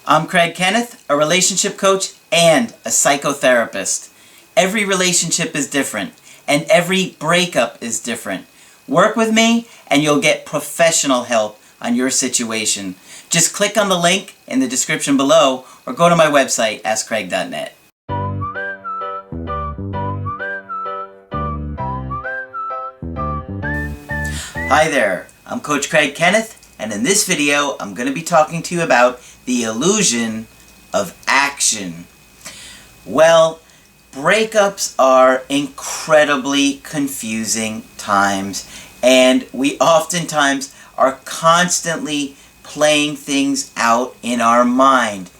I'm Craig Kenneth, a relationship coach and a psychotherapist. Every relationship is different, and every breakup is different. Work with me, and you'll get professional help on your situation. Just click on the link in the description below, or go to my website, AskCraig.net. Hi there, I'm Coach Craig Kenneth, and in this video I'm going to be talking to you about the illusion of action. Well, breakups are incredibly confusing times, and we oftentimes are constantly playing things out in our mind.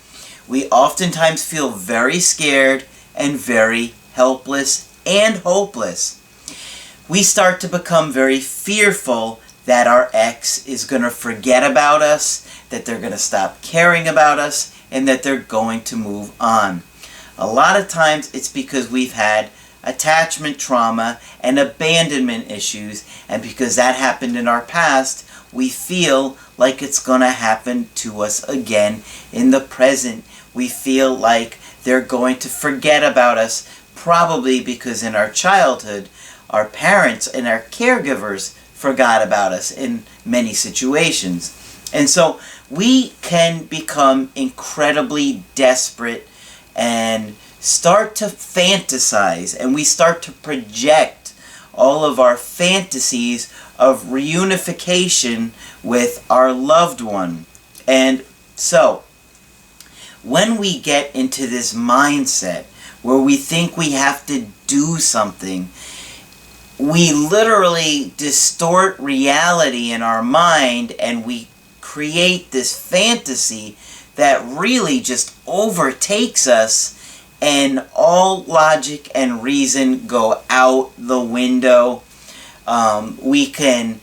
We oftentimes feel very scared and very helpless and hopeless. We start to become very fearful that our ex is going to forget about us, that they're going to stop caring about us, and that they're going to move on. A lot of times it's because we've had attachment trauma and abandonment issues, and because that happened in our past, we feel like it's going to happen to us again in the present. We feel like they're going to forget about us, probably because in our childhood, our parents and our caregivers forgot about us in many situations. And so we can become incredibly desperate and start to fantasize, and we start to project all of our fantasies of reunification with our loved one. And so when we get into this mindset where we think we have to do something, we literally distort reality in our mind, and we create this fantasy that really just overtakes us, and all logic and reason go out the window. We can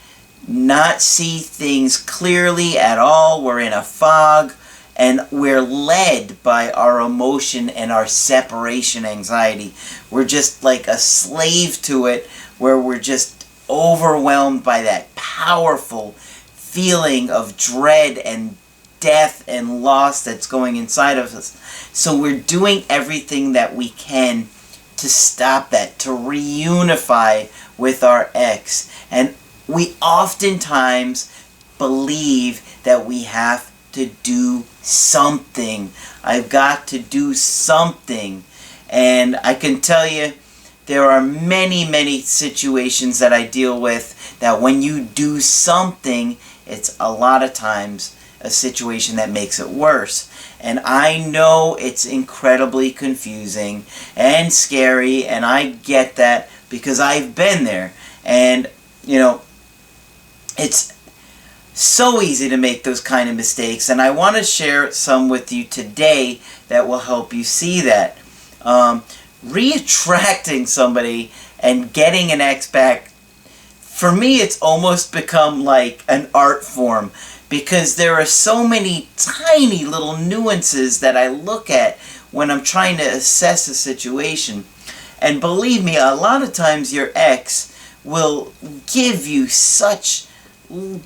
not see things clearly at all. We're in a fog, and we're led by our emotion and our separation anxiety. We're just like a slave to it, where we're just overwhelmed by that powerful feeling of dread and death and loss that's going inside of us. So we're doing everything that we can to stop that, to reunify with our ex. And we oftentimes believe that we have to do something. I've got to do something. And I can tell you, there are many situations that I deal with that when you do something, it's a lot of times a situation that makes it worse. And I know it's incredibly confusing and scary, and I get that because I've been there. And, you know, it's so easy to make those kind of mistakes, and I want to share some with you today that will help you see that. Reattracting somebody and getting an ex back, for me it's almost become like an art form, because there are so many tiny little nuances that I look at when I'm trying to assess a situation. And believe me, a lot of times your ex will give you such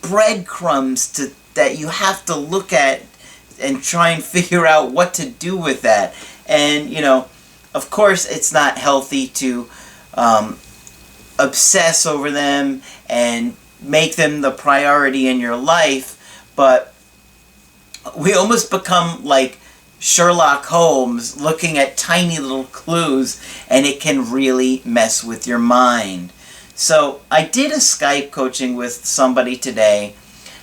breadcrumbs that you have to look at and try and figure out what to do with that. And, you know, of course, it's not healthy to obsess over them and make them the priority in your life, but we almost become like Sherlock Holmes looking at tiny little clues, and it can really mess with your mind. So I did a Skype coaching with somebody today.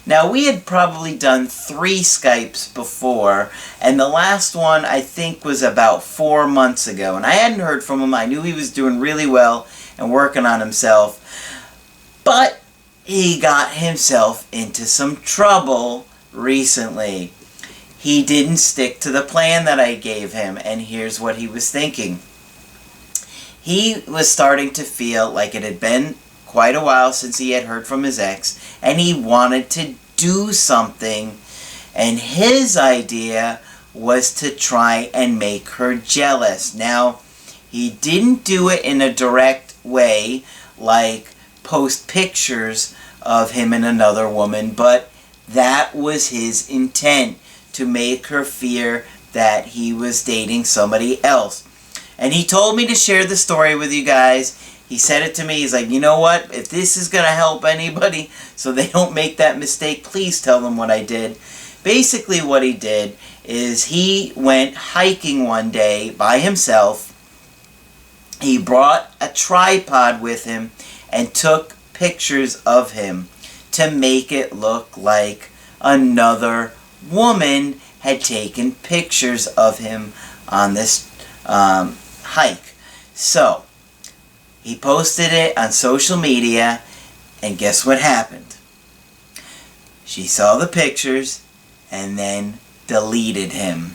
Now, we had probably done 3 Skypes before, and the last one I think was about 4 months ago, and I hadn't heard from him. I knew he was doing really well and working on himself, but he got himself into some trouble recently. He didn't stick to the plan that I gave him, and here's what he was thinking. He was starting to feel like it had been quite a while since he had heard from his ex, and he wanted to do something, and his idea was to try and make her jealous. Now, he didn't do it in a direct way, like post pictures of him and another woman, but that was his intent, to make her fear that he was dating somebody else. And he told me to share the story with you guys. He said it to me. He's like, you know what? If this is going to help anybody so they don't make that mistake, please tell them what I did. Basically what he did is he went hiking one day by himself. He brought a tripod with him and took pictures of him to make it look like another woman had taken pictures of him on this hike. So, he posted it on social media, and guess what happened? She saw the pictures and then deleted him.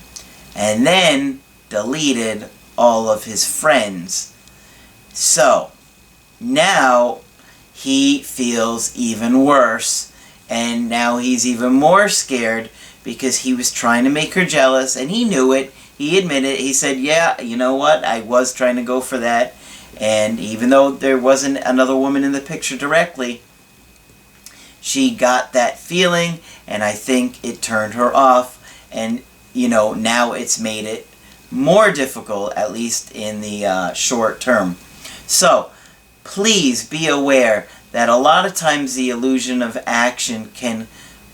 And then deleted all of his friends. So, now he feels even worse, and now he's even more scared because he was trying to make her jealous, and he knew it. He admitted it. He said, yeah, you know what? I was trying to go for that. And even though there wasn't another woman in the picture directly, she got that feeling, and I think it turned her off. And, you know, now it's made it more difficult, at least in the short term. So, please be aware that a lot of times the illusion of action can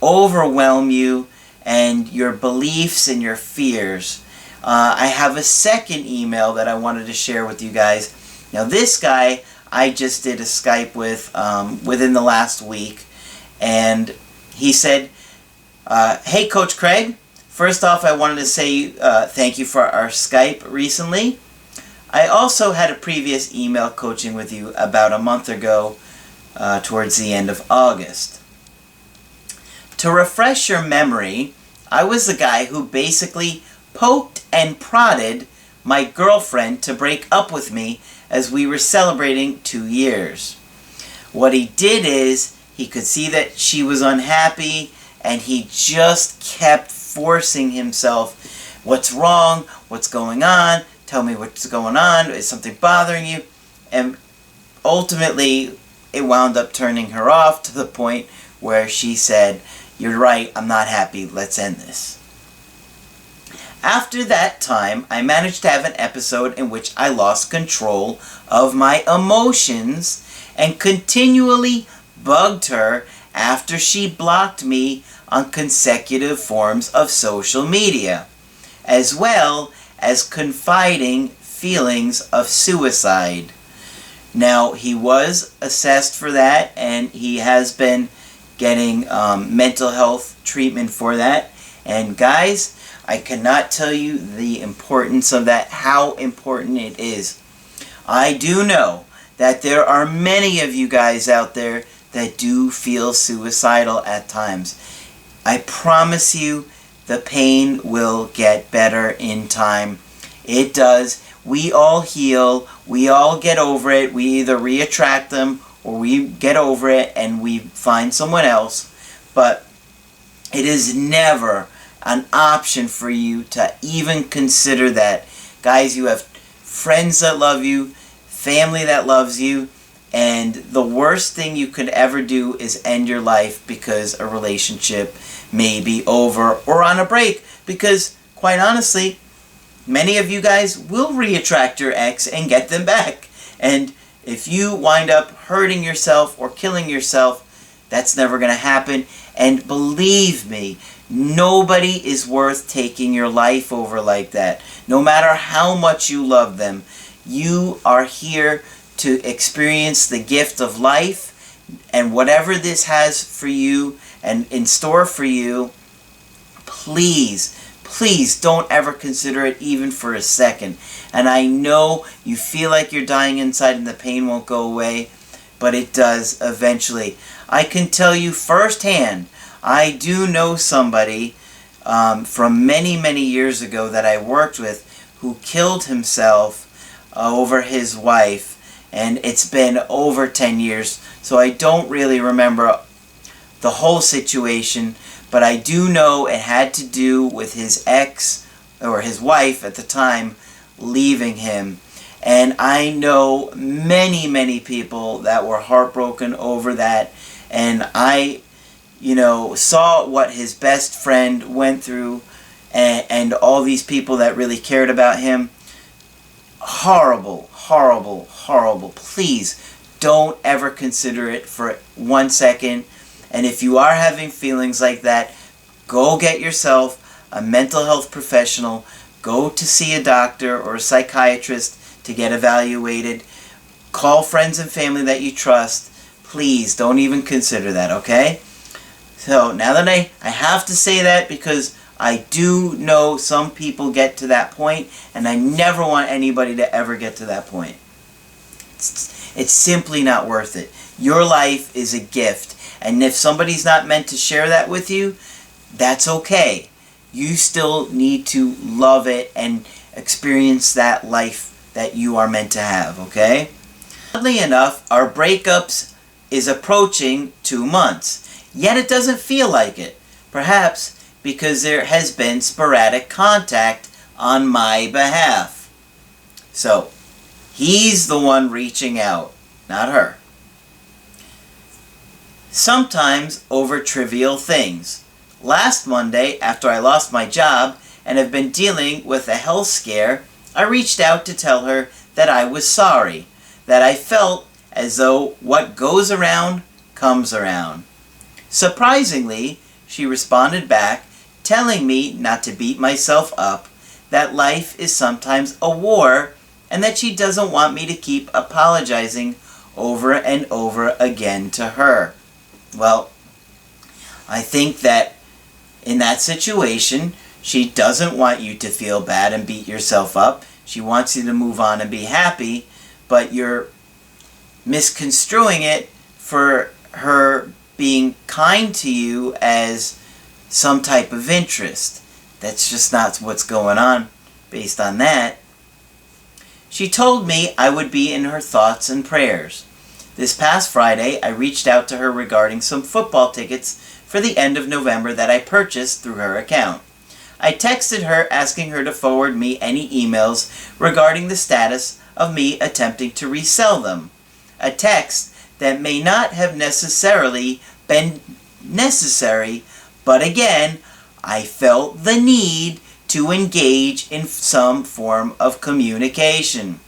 overwhelm you and your beliefs and your fears. I have a second email that I wanted to share with you guys. Now this guy I just did a Skype with within the last week, and he said, hey Coach Craig, first off I wanted to say thank you for our Skype recently. I also had a previous email coaching with you about a month ago towards the end of August. To refresh your memory, I was the guy who basically poked and prodded my girlfriend to break up with me as we were celebrating 2 years. What he did is, he could see that she was unhappy, and he just kept forcing himself, what's wrong, what's going on, tell me what's going on, is something bothering you? And ultimately, it wound up turning her off to the point where she said, you're right, I'm not happy, let's end this. After that time, I managed to have an episode in which I lost control of my emotions and continually bugged her after she blocked me on consecutive forms of social media, as well as confiding feelings of suicide. Now, he was assessed for that, and he has been getting mental health treatment for that. And guys, I cannot tell you the importance of that, how important it is. I do know that there are many of you guys out there that do feel suicidal at times. I promise you, the pain will get better in time. It does. We all heal. We all get over it. We either reattract them or we get over it and we find someone else. But it is never an option for you to even consider that. Guys, you have friends that love you, family that loves you, and the worst thing you could ever do is end your life because a relationship may be over or on a break. Because, quite honestly, many of you guys will reattract your ex and get them back. And if you wind up hurting yourself or killing yourself, that's never going to happen. And believe me, nobody is worth taking your life over like that. No matter how much you love them, you are here to experience the gift of life, and whatever this has for you and in store for you, please, please don't ever consider it even for a second. And I know you feel like you're dying inside and the pain won't go away, but it does eventually. I can tell you firsthand, I do know somebody from many, many years ago that I worked with who killed himself over his wife, and it's been over 10 years, so I don't really remember the whole situation, but I do know it had to do with his ex, or his wife at the time, leaving him. And I know many, many people that were heartbroken over that, and I, saw what his best friend went through and all these people that really cared about him. Horrible, horrible, horrible. Please don't ever consider it for 1 second. And if you are having feelings like that, go get yourself a mental health professional. Go to see a doctor or a psychiatrist to get evaluated. Call friends and family that you trust. Please don't even consider that, okay? So now that I have to say that because I do know some people get to that point, and I never want anybody to ever get to that point. It's simply not worth it. Your life is a gift, and if somebody's not meant to share that with you, that's okay. You still need to love it and experience that life that you are meant to have, okay? Oddly enough, our breakups is approaching 2 months, yet it doesn't feel like it. Perhaps because there has been sporadic contact on my behalf. So, he's the one reaching out, not her. Sometimes over trivial things. Last Monday, after I lost my job and have been dealing with a health scare, I reached out to tell her that I was sorry, that I felt as though what goes around comes around. Surprisingly, she responded back, telling me not to beat myself up, that life is sometimes a war, and that she doesn't want me to keep apologizing over and over again to her. Well, I think that in that situation, she doesn't want you to feel bad and beat yourself up. She wants you to move on and be happy, but you're misconstruing it for her being kind to you as some type of interest. That's just not what's going on based on that. She told me I would be in her thoughts and prayers. This past Friday, I reached out to her regarding some football tickets for the end of November that I purchased through her account. I texted her asking her to forward me any emails regarding the status of me attempting to resell them. A text that may not have necessarily been necessary, but again, I felt the need to engage in some form of communication.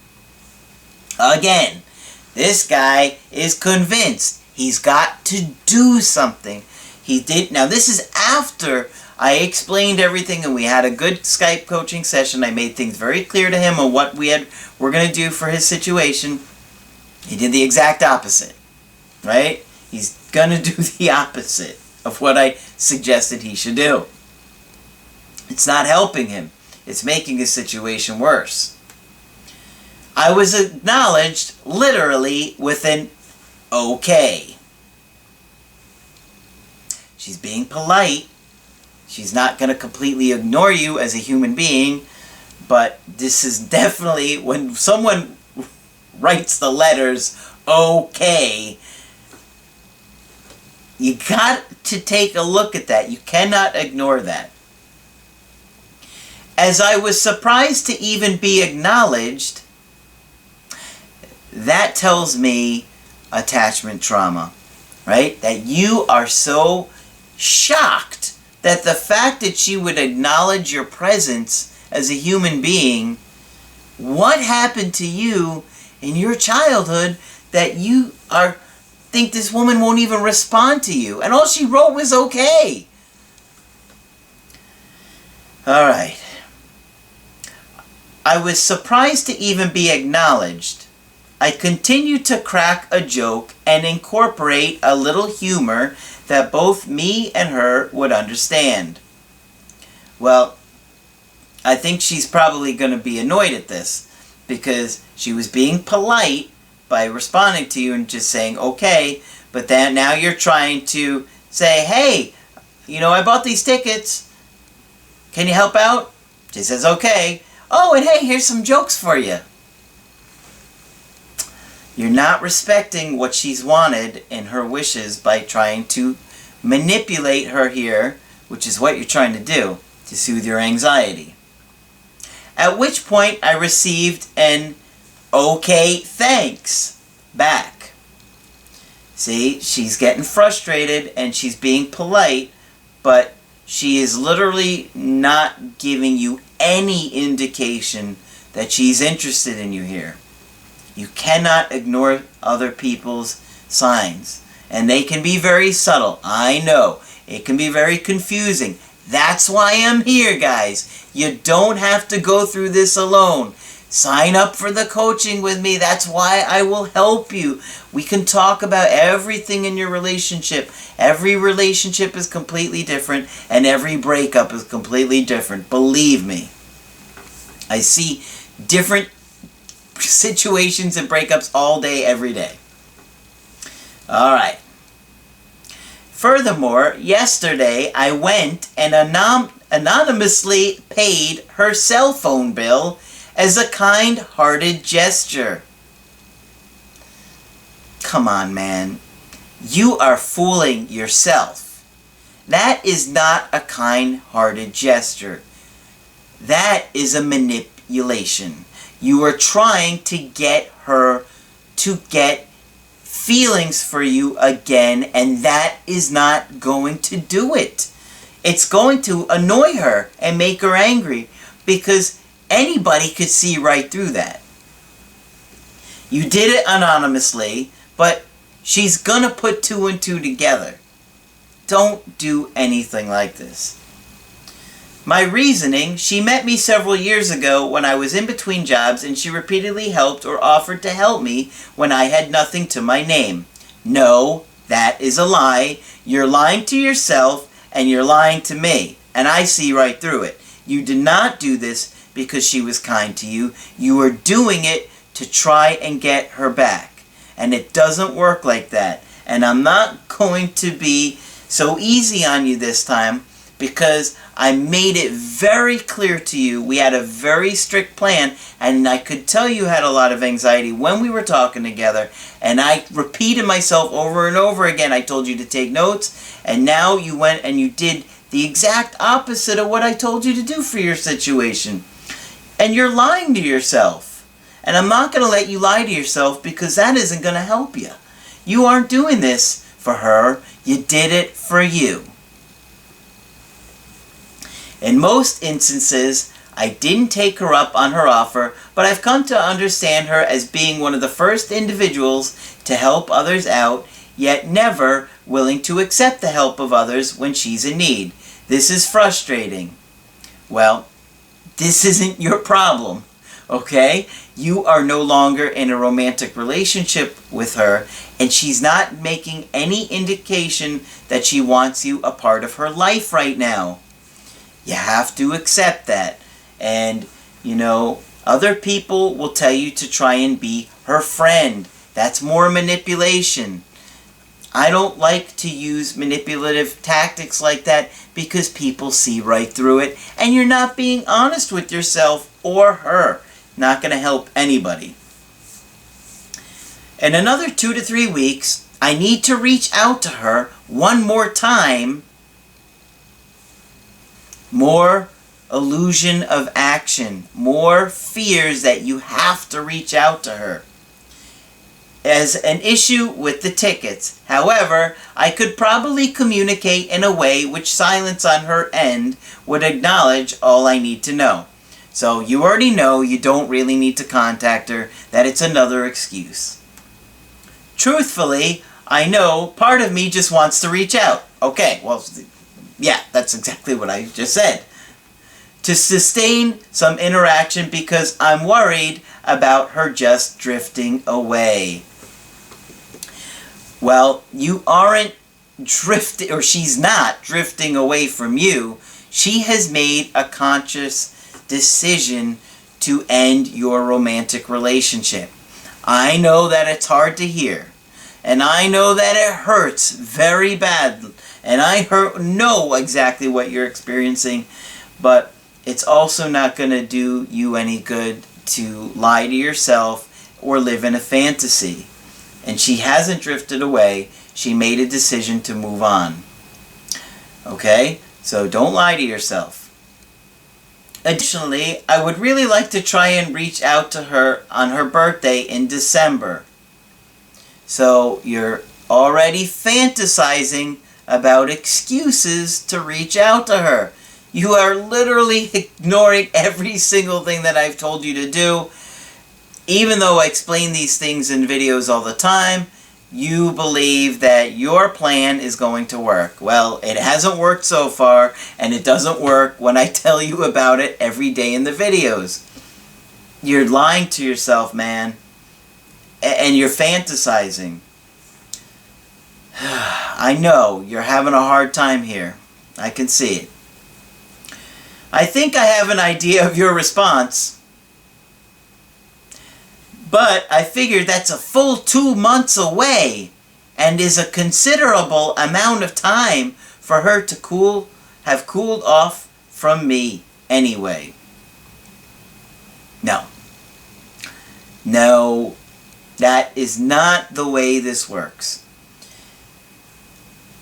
Again, this guy is convinced he's got to do something. He did. Now, this is after I explained everything and we had a good Skype coaching session. I made things very clear to him on what we're going to do for his situation. He did the exact opposite, right? He's going to do the opposite of what I suggested he should do. It's not helping him. It's making his situation worse. I was acknowledged literally with an okay. She's being polite. She's not going to completely ignore you as a human being, but this is definitely, when someone writes the letters okay, you got to take a look at that. You cannot ignore that. As I was surprised to even be acknowledged, that tells me attachment trauma, right? That you are so shocked that the fact that she would acknowledge your presence as a human being, what happened to you in your childhood that you think this woman won't even respond to you? And all she wrote was okay. All right. I was surprised to even be acknowledged. I continued to crack a joke and incorporate a little humor that both me and her would understand. Well, I think she's probably going to be annoyed at this because she was being polite by responding to you and just saying okay, but then now you're trying to say, hey, I bought these tickets. Can you help out? She says okay. Oh, and hey, here's some jokes for you. You're not respecting what she's wanted and her wishes by trying to manipulate her here, which is what you're trying to do, to soothe your anxiety. At which point I received an okay, thanks back. See, she's getting frustrated and she's being polite, but she is literally not giving you any indication that she's interested in you here. You cannot ignore other people's signs. And they can be very subtle. I know. It can be very confusing. That's why I'm here, guys. You don't have to go through this alone. Sign up for the coaching with me. That's why I will help you. We can talk about everything in your relationship. Every relationship is completely different, and every breakup is completely different. Believe me. I see different situations and breakups all day, every day. Alright. Furthermore, yesterday I went and anonymously paid her cell phone bill as a kind-hearted gesture. Come on, man. You are fooling yourself. That is not a kind-hearted gesture. That is a manipulation. You are trying to get her to get feelings for you again, and that is not going to do it. It's going to annoy her and make her angry, because anybody could see right through that. You did it anonymously, but she's gonna put two and two together. Don't do anything like this. My reasoning: she met me several years ago when I was in between jobs, and she repeatedly helped or offered to help me when I had nothing to my name. No, that is a lie. You're lying to yourself, and you're lying to me, and I see right through it. You did not do this because she was kind to you. You were doing it to try and get her back, and it doesn't work like that. And I'm not going to be so easy on you this time, because I made it very clear to you. We had a very strict plan, and I could tell you had a lot of anxiety when we were talking together, and I repeated myself over and over again. I told you to take notes, and now you went and you did the exact opposite of what I told you to do for your situation. And you're lying to yourself. And I'm not going to let you lie to yourself, because that isn't going to help you. You aren't doing this for her. You did it for you. In most instances, I didn't take her up on her offer, but I've come to understand her as being one of the first individuals to help others out, yet never willing to accept the help of others when she's in need. This is frustrating. Well, this isn't your problem, okay? You are no longer in a romantic relationship with her, and she's not making any indication that she wants you a part of her life right now. You have to accept that. And, you know, other people will tell you to try and be her friend. That's more manipulation. I don't like to use manipulative tactics like that, because people see right through it, and you're not being honest with yourself or her. Not going to help anybody. In another 2 to 3 weeks, I need to reach out to her one more time. More illusion of action. More fears that you have to reach out to her. As an issue with the tickets. However, I could probably communicate in a way which silence on her end would acknowledge all I need to know. So you already know you don't really need to contact her, that it's another excuse. Truthfully, I know part of me just wants to reach out. Okay, well, yeah, that's exactly what I just said. To sustain some interaction, because I'm worried about her just drifting away. Well, you aren't drifting, or she's not drifting away from you. She has made a conscious decision to end your romantic relationship. I know that it's hard to hear, and I know that it hurts very bad, and I know exactly what you're experiencing, but it's also not going to do you any good to lie to yourself or live in a fantasy. And she hasn't drifted away. She made a decision to move on. Okay? So don't lie to yourself. Additionally, I would really like to try and reach out to her on her birthday in December. So you're already fantasizing about excuses to reach out to her. You are literally ignoring every single thing that I've told you to do. Even though I explain these things in videos all the time, you believe that your plan is going to work. Well, it hasn't worked so far, and it doesn't work when I tell you about it every day in the videos. You're lying to yourself, man, and you're fantasizing. I know, you're having a hard time here. I can see it. I think I have an idea of your response. But I figured that's a full 2 months away and is a considerable amount of time for her to have cooled off from me anyway. No. No, that is not the way this works.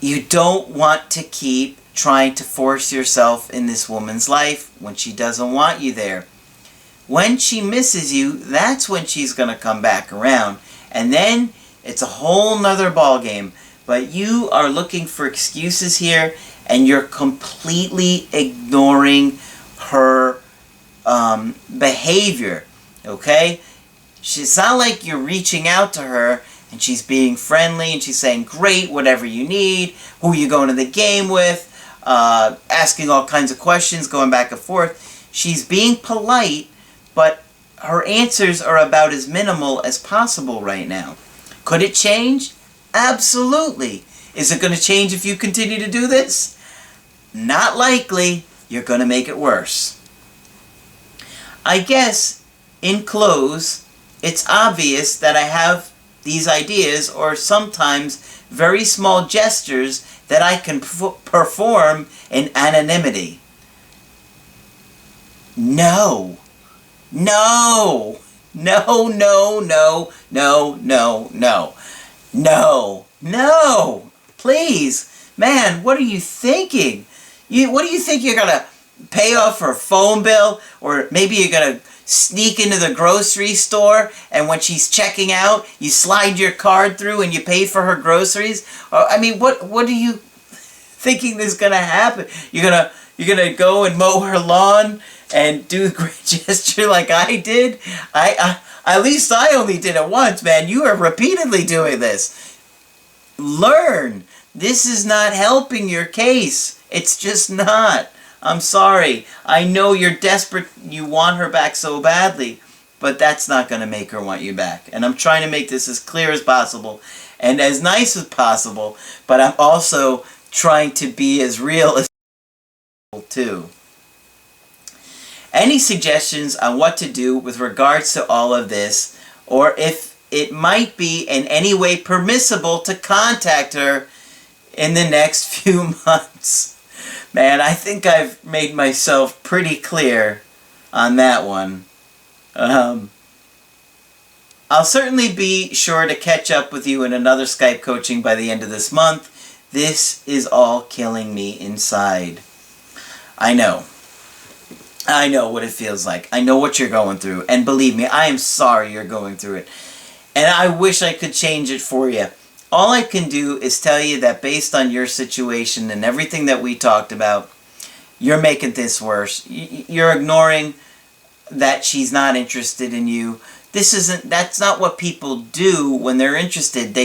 You don't want to keep trying to force yourself in this woman's life when she doesn't want you there. When she misses you, that's when she's going to come back around. And then it's a whole nother ballgame. But you are looking for excuses here, and you're completely ignoring her behavior. Okay? It's not like you're reaching out to her and she's being friendly and she's saying, great, whatever you need, who are you going to the game with, asking all kinds of questions, going back and forth. She's being polite, but her answers are about as minimal as possible right now. Could it change? Absolutely. Is it going to change if you continue to do this? Not likely. You're going to make it worse. I guess, in close, it's obvious that I have these ideas, or sometimes very small gestures that I can perform in anonymity. No. No! No, no, no, no, no, no. No. No! Please! Man, what are you thinking? What do you think you're gonna pay off her phone bill? Or maybe you're gonna sneak into the grocery store and when she's checking out, you slide your card through and you pay for her groceries? I mean, what are you thinking is gonna happen? You're gonna go and mow her lawn and do a great gesture like I did? At least I only did it once, man. You are repeatedly doing this. Learn. This is not helping your case. It's just not. I'm sorry. I know you're desperate. You want her back so badly. But that's not going to make her want you back. And I'm trying to make this as clear as possible and as nice as possible. But I'm also trying to be as real as possible too. Any suggestions on what to do with regards to all of this, or if it might be in any way permissible to contact her in the next few months? Man, I think I've made myself pretty clear on that one. I'll certainly be sure to catch up with you in another Skype coaching by the end of this month. This is all killing me inside. I know what it feels like. I know what you're going through. And believe me, I am sorry you're going through it. And I wish I could change it for you. All I can do is tell you that based on your situation and everything that we talked about, you're making this worse. You're ignoring that she's not interested in you. That's not what people do when they're interested.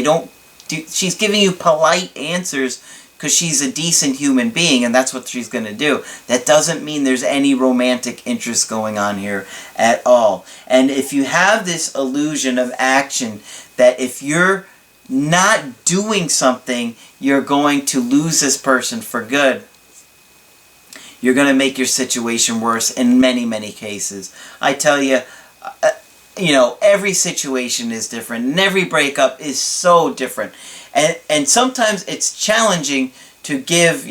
She's giving you polite answers because she's a decent human being, and that's what she's going to do. That doesn't mean there's any romantic interest going on here at all. And if you have this illusion of action, that if you're not doing something, you're going to lose this person for good, you're going to make your situation worse in many, many cases. I tell you, every situation is different, and every breakup is so different. And sometimes it's challenging to give,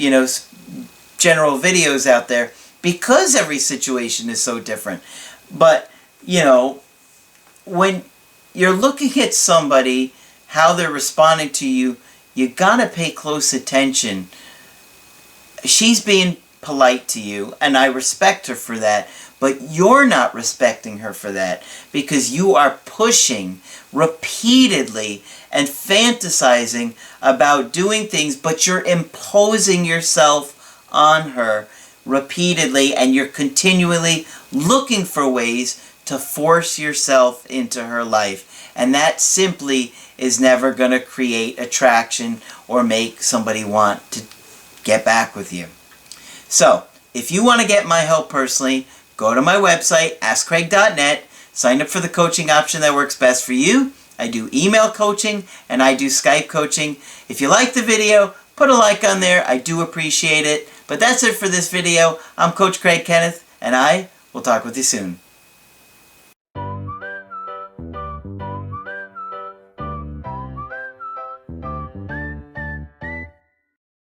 general videos out there because every situation is so different. But, when you're looking at somebody, how they're responding to you, you gotta pay close attention. She's being polite to you, and I respect her for that. but you're not respecting her for that because you are pushing repeatedly and fantasizing about doing things, but you're imposing yourself on her repeatedly, and you're continually looking for ways to force yourself into her life. And that simply is never going to create attraction or make somebody want to get back with you. So, if you want to get my help personally, go to my website, AskCraig.net, sign up for the coaching option that works best for you. I do email coaching and I do Skype coaching. If you like the video, put a like on there. I do appreciate it. But that's it for this video. I'm Coach Craig Kenneth, and I will talk with you soon.